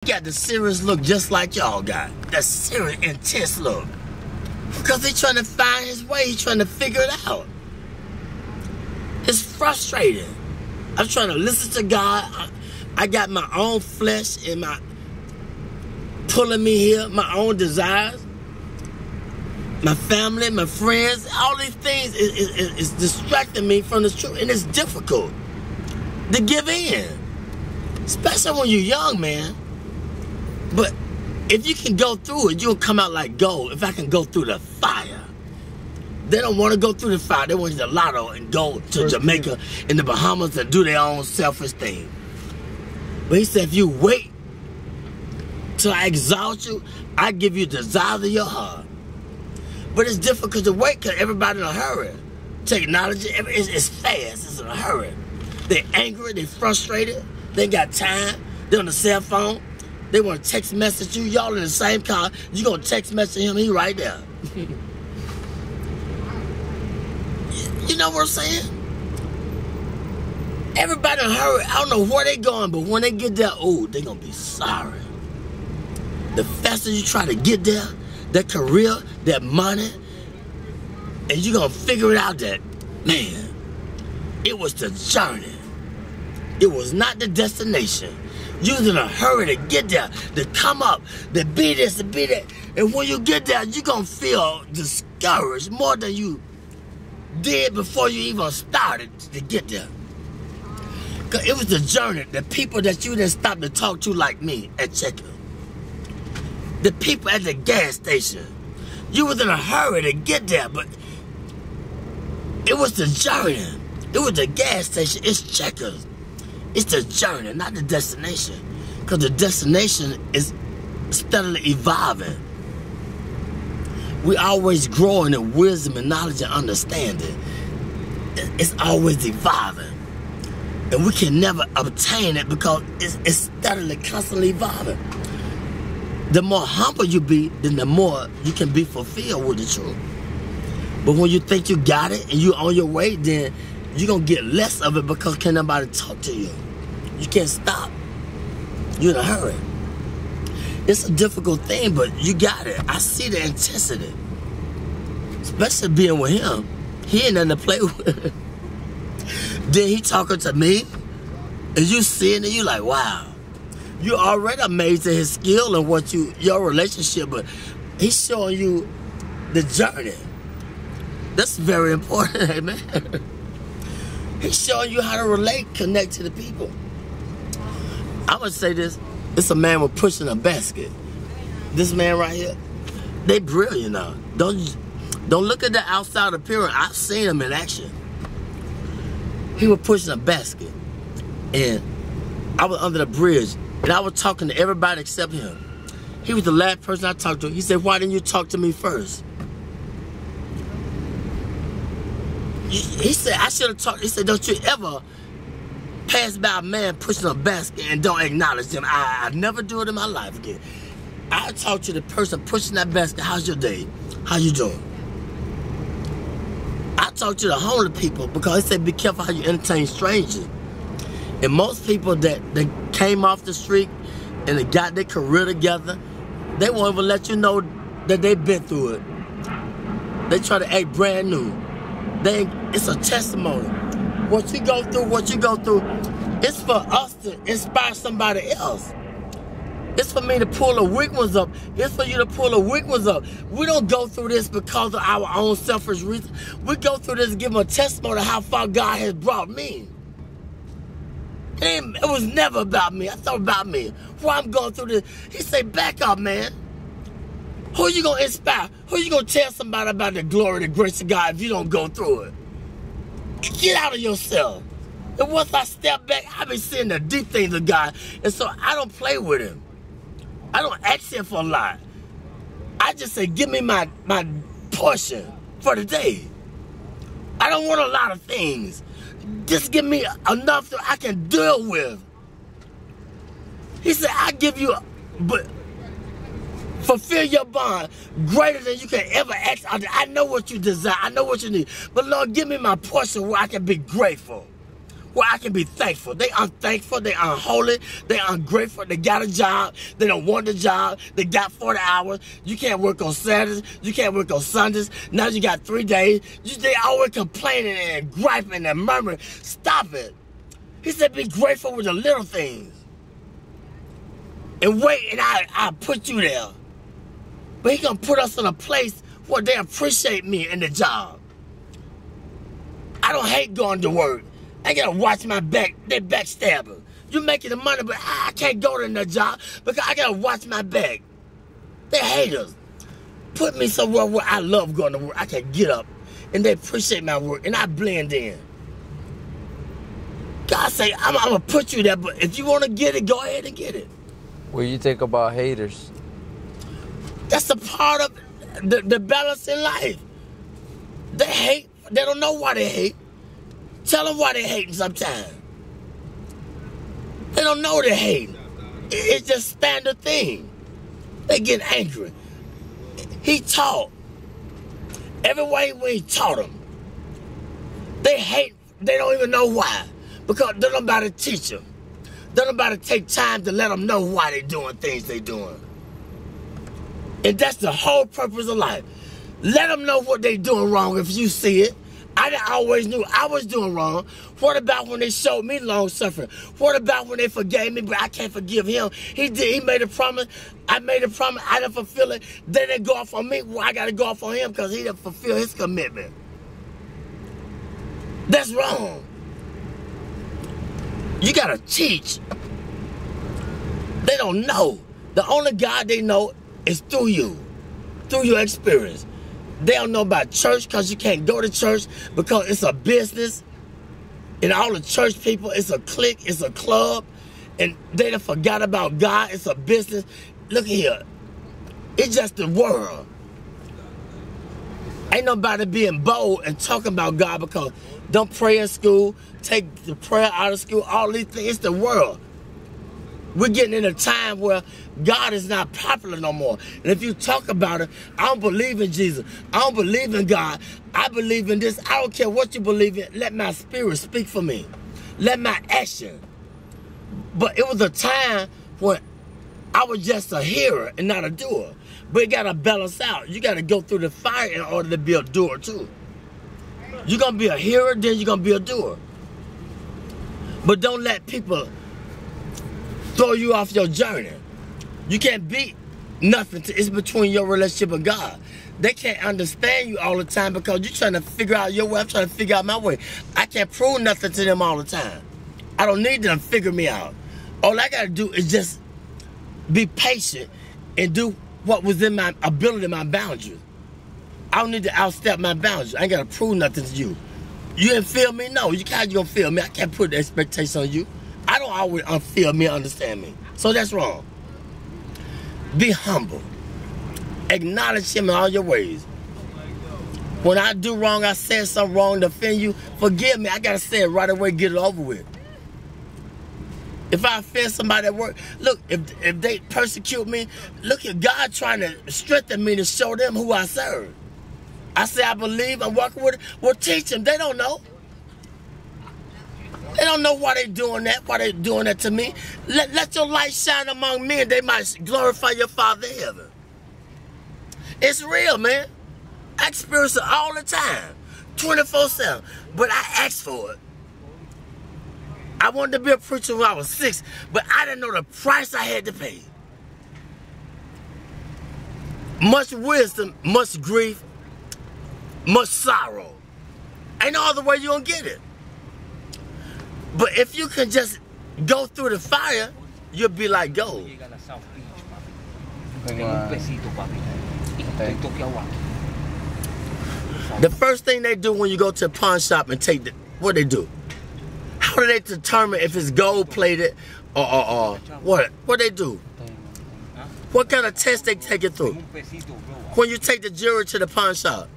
got the serious look just like y'all got. That serious, intense look. Because he's trying to find his way. He's trying to figure it out. It's frustrating. I'm trying to listen to God. I got my own flesh and my pulling me here, my own desires, my family, my friends, all these things is distracting me from the truth, and it's difficult to give in, especially when you're young, man. But if you can go through it, you'll come out like gold. If I can go through the fire. They don't want to go through the fire. They want to the lotto and go to Jamaica and the Bahamas and do their own selfish thing. But he said, if you wait till I exalt you, I give you the desires of your heart. But it's difficult to wait because everybody's in a hurry. Technology, it's fast. It's in a hurry. They're angry. They're frustrated. They ain't got time. They're on the cell phone. They want to text message you. Y'all in the same car. You going to text message him. He right there. You know what I'm saying? Everybody in a hurry. I don't know where they going, but when they get there, oh, they going to be sorry. The faster you try to get there, that career, that money, and you're going to figure it out that, man, it was the journey. It was not the destination. You was in a hurry to get there, to come up, to be this, to be that. And when you get there, you're going to feel discouraged more than you did before you even started to get there. Because it was the journey, the people that you didn't stop to talk to like me at checkout. The people at the gas station. You was in a hurry to get there, but it was the journey. It was the gas station. It's Checkers. It's the journey, not the destination. Because the destination is steadily evolving. We always growing in wisdom and knowledge and understanding. It's always evolving. And we can never obtain it because it's steadily, constantly evolving. The more humble you be, then the more you can be fulfilled with the truth. But when you think you got it and you're on your way, then you're going to get less of it because can't nobody talk to you. You can't stop. You're in a hurry. It's a difficult thing, but you got it. I see the intensity. Especially being with him. He ain't nothing to play with. Then he talking to me, and you seeing it, you like, wow. You already amazed at his skill and what your relationship, but he's showing you the journey. That's very important, amen. He's showing you how to relate, connect to the people. I would say this. It's a man with pushing a basket. This man right here, they brilliant now. Don't look at the outside appearance. I've seen him in action. He was pushing a basket, and I was under the bridge, and I was talking to everybody except him. He was the last person I talked to. He said, "Why didn't you talk to me first?" He said, "I should have talked." He said, "Don't you ever pass by a man pushing a basket and don't acknowledge them. I never do it in my life again." I talk to the person pushing that basket. How's your day? How you doing? I talk to the homeless people because they say be careful how you entertain strangers. And most people that came off the street and they got their career together, they won't even let you know that they've been through it. They try to act brand new. It's a testimony. What you go through, it's for us to inspire somebody else. It's for me to pull the weak ones up. It's for you to pull the weak ones up. We don't go through this because of our own selfish reasons. We go through this to give them a testimony of how far God has brought me. It was never about me. I thought about me. Why I'm going through this. He said, back up, man. Who you going to inspire? Who you going to tell somebody about the glory, the grace of God if you don't go through it? Get out of yourself. And once I step back, I be seeing the deep things of God. And so I don't play with him. I don't ask him for a lot. I just say, give me my portion for the day. I don't want a lot of things. Just give me enough that I can deal with. He said, I give you, but fulfill your bond greater than you can ever ask. I know what you desire. I know what you need. But Lord, give me my portion where I can be grateful. where I can be thankful. They unthankful, they unholy, they ungrateful, they got a job, they don't want the job, they got 40 hours, you can't work on Saturdays, you can't work on Sundays, now you got 3 days, they always complaining and griping and murmuring. Stop it. He said be grateful with the little things. And wait, and I put you there. But he gonna put us in a place where they appreciate me in the job. I don't hate going to work. I gotta watch my back. They backstabbers. You making the money, but I can't go to the job because I gotta watch my back. They haters. Put me somewhere where I love going to work. I can get up and they appreciate my work and I blend in. God say, I'm gonna put you there, but if you wanna get it, go ahead and get it. What do you think about haters? That's a part of the balance in life. They hate. They don't know why they hate. Tell them why they hating sometimes. They don't know they're hating. It's just standard thing. They get angry. He taught. Every way when he taught them. They hate. They don't even know why. Because they don't nobody teach them. They don't nobody take time to let them know why they doing things they doing. And that's the whole purpose of life. Let them know what they doing wrong if you see it. I always knew I was doing wrong. What about when they showed me long suffering? What about when they forgave me, but I can't forgive him? He made a promise. I made a promise. I didn't fulfill it. They didn't go off on me. Well, I got to go off on him because he didn't fulfill his commitment. That's wrong. You got to teach. They don't know. The only God they know is through you, through your experience. They don't know about church because you can't go to church because it's a business. And all the church people, it's a clique, it's a club. And they done forgot about God. It's a business. Look here. It's just the world. Ain't nobody being bold and talking about God because don't pray in school, take the prayer out of school, all these things. It's the world. We're getting in a time where God is not popular no more. And if you talk about it, I don't believe in Jesus. I don't believe in God. I believe in this. I don't care what you believe in. Let my spirit speak for me. Let my action. But it was a time when I was just a hearer and not a doer. But it got to balance out. You got to go through the fire in order to be a doer too. You're going to be a hearer, then you're going to be a doer. But don't let people throw you off your journey. You can't beat nothing. It's between your relationship and God. They can't understand you all the time because you're trying to figure out your way. I'm trying to figure out my way. I can't prove nothing to them all the time. I don't need them to figure me out. All I got to do is just be patient and do what was in my ability, my boundaries. I don't need to outstep my boundaries. I ain't got to prove nothing to you. You didn't feel me? No, you can't gonna feel me. I can't put the expectation on you. I don't always feel me, understand me. So that's wrong. Be humble. Acknowledge him in all your ways. When I do wrong, I said something wrong to offend you, forgive me. I got to say it right away, get it over with. If I offend somebody at work, look, if they persecute me, look at God trying to strengthen me to show them who I serve. I say I believe, I'm walking with it. Well, teach them. They don't know. They don't know why they're doing that to me. Let your light shine among men. They might glorify your Father in heaven. It's real, man. I experience it all the time, 24/7. But I asked for it. I wanted to be a preacher when I was 6, but I didn't know the price I had to pay. Much wisdom, much grief, much sorrow. Ain't no other way you're going to get it. But if you can just go through the fire, you'll be like gold. The first thing they do when you go to a pawn shop and take what they do? How do they determine if it's gold plated or what? What they do? What kind of test they take it through? When you take the jewelry to the pawn shop,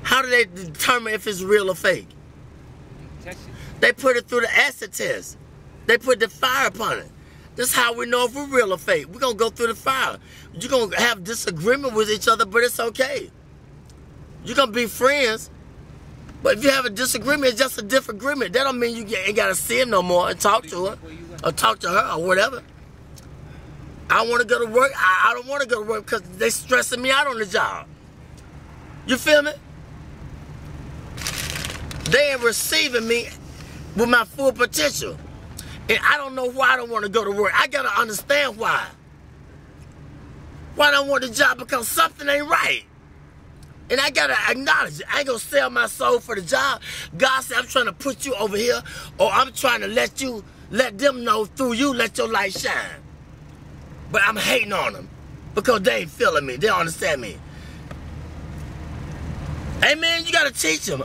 how do they determine if it's real or fake? They put it through the acid test. They put the fire upon it. This is how we know if we're real or fake. We're going to go through the fire. You're going to have disagreement with each other, but it's okay. You're going to be friends, But if you have a disagreement, it's just a different agreement. That don't mean you ain't got to see him no more and talk to her or talk to her or whatever. I want to go to work. I don't want to go to work because they stressing me out on the job. You feel me? They ain't receiving me with my full potential. And I don't know why I don't want to go to work. I got to understand why. Why I don't want the job? Because something ain't right. And I got to acknowledge it. I ain't going to sell my soul for the job. God said, I'm trying to put you over here, or I'm trying to let them know through you, let your light shine. But I'm hating on them because they ain't feeling me. They don't understand me. Amen. You got to teach them.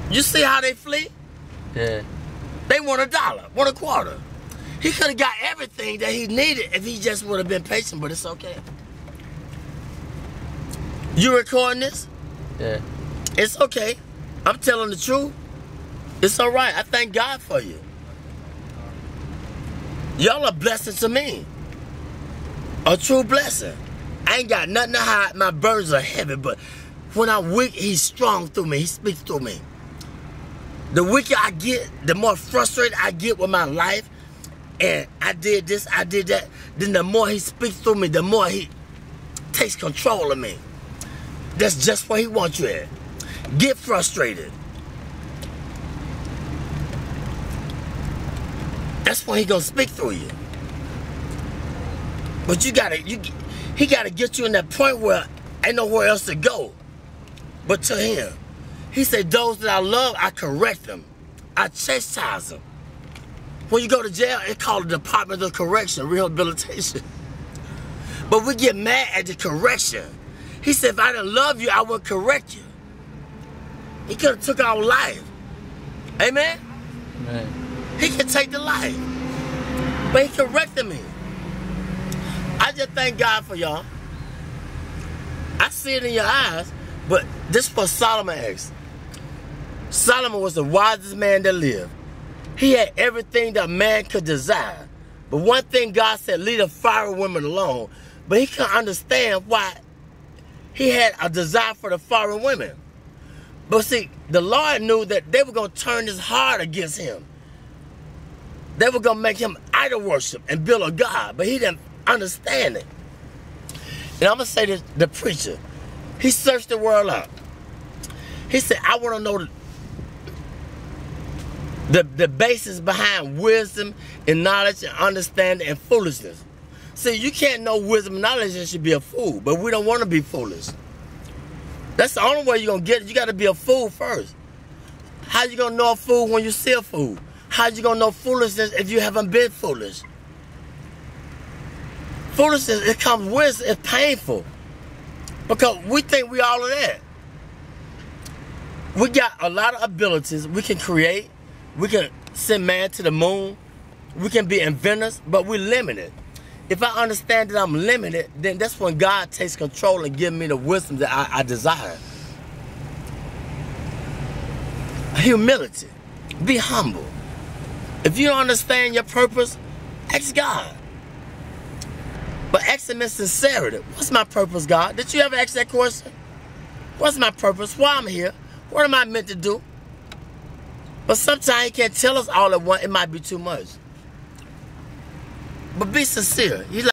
You see how they flee? Yeah. They want $1, want $0.25. He could have got everything that he needed if he just would have been patient, but it's okay. You recording this? Yeah. It's okay. I'm telling the truth. It's all right. I thank God for you. Y'all are blessing to me. A true blessing. I ain't got nothing to hide. My burdens are heavy, but when I'm weak, he's strong through me. He speaks through me. The weaker I get, the more frustrated I get with my life, and I did this, I did that, then the more he speaks through me, the more he takes control of me. That's just where he wants you at. Get frustrated. That's when he gonna speak through you. But he gotta get you in that point where ain't nowhere else to go but to him. He said, those that I love, I correct them. I chastise them. When you go to jail, it's called the Department of Correction, Rehabilitation. But we get mad at the correction. He said, if I didn't love you, I would correct you. He could have took our life. Amen? Amen. He could take the life. But he corrected me. I just thank God for y'all. I see it in your eyes, but this is what Solomon asked. Solomon was the wisest man that lived. He had everything that man could desire. But one thing God said, leave the foreign women alone. But he couldn't understand why he had a desire for the foreign women. But see, the Lord knew that they were going to turn his heart against him. They were going to make him idol worship and build a God. But he didn't understand it. And I'm going to say this, the preacher, he searched the world out. He said, I want to know the basis behind wisdom and knowledge and understanding and foolishness. See, you can't know wisdom and knowledge and should be a fool, but we don't want to be foolish. That's the only way you're going to get it. You got to be a fool first. How you going to know a fool when you see a fool? How you going to know foolishness if you haven't been foolish? Foolishness, it comes with, it's painful. Because we think we all of that. We got a lot of abilities. We can create. We can send man to the moon. We can be inventors, but we're limited. If I understand that I'm limited, then that's when God takes control and gives me the wisdom that I desire. Humility. Be humble. If you don't understand your purpose, ask God. But ask him in sincerity. What's my purpose, God? Did you ever ask that question? What's my purpose? Why I'm here? What am I meant to do? But sometimes he can't tell us all at once. It might be too much. But be sincere.